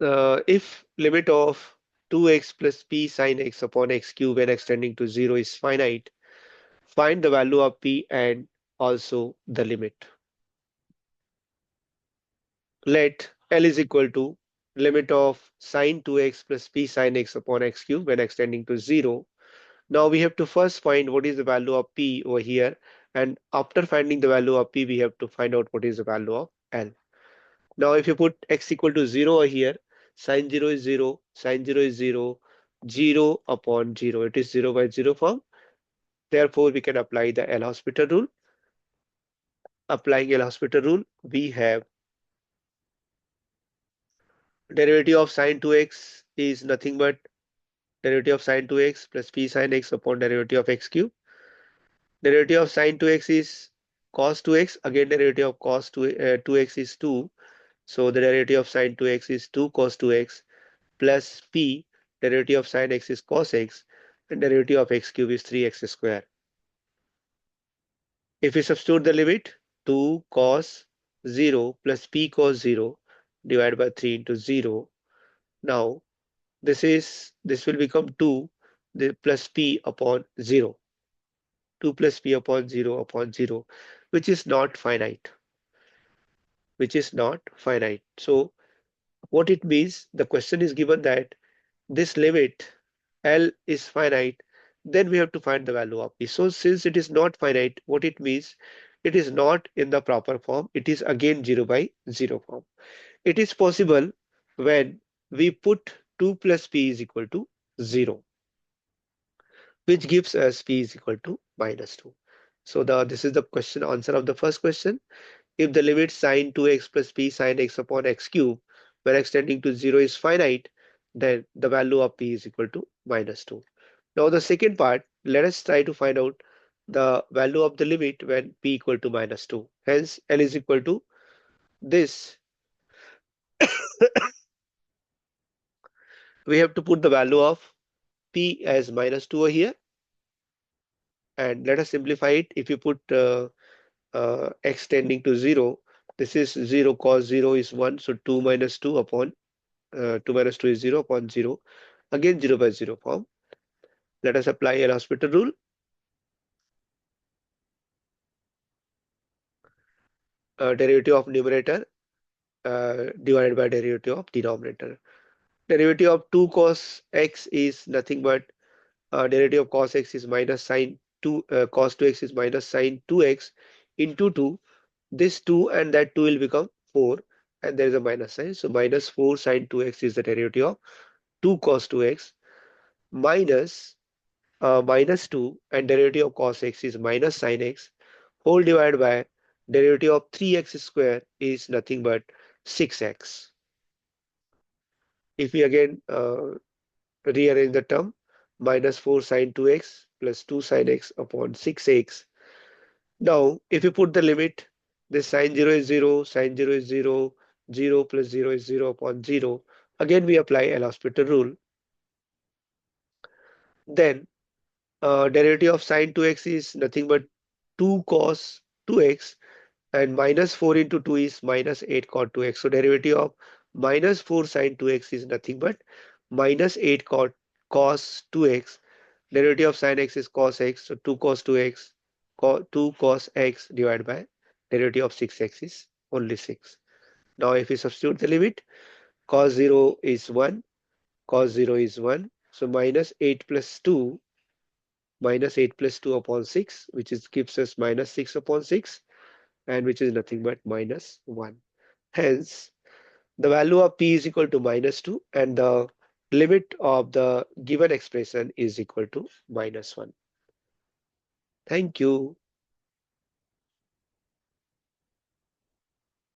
If limit of 2x plus p sine x upon x cube when extending to 0 is finite, find the value of p and also the limit. Let L is equal to limit of sine 2x plus p sine x upon x cube when extending to 0. Now we have to first find what is the value of p over here, and after finding the value of p, we have to find out what is the value of L. Now if you put x equal to 0 over here, sine 0 is 0, sine 0 is 0, 0 upon 0. It is 0 by 0 form. Therefore, we can apply the L'Hospital rule. Applying L'Hospital rule, we have derivative of sine 2x is nothing but derivative of sine 2x plus p sine x upon derivative of x cube. Derivative of sine 2x is cos 2x. Again, derivative of cos 2x is 2. So the derivative of sine 2x is 2 cos 2x plus p, derivative of sine x is cos x, and derivative of x cube is 3x square. If we substitute the limit, 2 cos 0 plus p cos 0 divided by 3 into 0. Now this will become 2 plus p upon 0. 2 plus p upon 0 upon 0, which is not finite. So what it means, the question is given that this limit L is finite, then we have to find the value of p. So since it is not finite, what it means, it is not in the proper form. It is again 0 by 0 form. It is possible when we put 2 plus p is equal to 0, which gives us p is equal to minus 2. So this is the question answer of the first question. If the limit sine 2x plus p sine x upon x cube when extending to 0 is finite, then the value of p is equal to minus 2. Now the second part, let us try to find out the value of the limit when p equal to minus 2. Hence L is equal to this. We have to put the value of p as minus 2 over here, and let us simplify it. If you put x tending to 0, this is 0 cos 0 is 1, so 2 minus 2 upon 2 minus 2 is 0 upon 0, again 0 by 0 form. Let us apply L'Hospital rule. Derivative of numerator divided by derivative of denominator. Derivative of 2 cos x is nothing but derivative of cos x is minus sine 2, cos 2x is minus sine 2x into 2. This 2 and that 2 will become 4, and there is a minus sign. So minus 4 sine 2x is the derivative of 2 cos 2x minus minus 2, and derivative of cos x is minus sine x, whole divided by derivative of 3x square is nothing but 6x. If we again rearrange the term, minus 4 sine 2x plus 2 sine x upon 6x. Now, if you put the limit, this sine 0 is 0, sine 0 is 0, 0 plus 0 is 0 upon 0. Again, we apply L'Hospital rule. Then, derivative of sine 2x is nothing but 2 cos 2x, and minus 4 into 2 is minus 8 cot 2x. So derivative of minus 4 sine 2x is nothing but minus 8 cos 2x. Derivative of sine x is cos x. So 2 cos 2x, 2 cos x divided by derivative of 6x is only 6. Now if we substitute the limit, cos 0 is 1, cos 0 is 1. So minus 8 plus 2, minus 8 plus 2 upon 6, which is gives us minus 6 upon 6, and which is nothing but minus 1. Hence, the value of p is equal to minus 2, and the limit of the given expression is equal to minus 1. Thank you.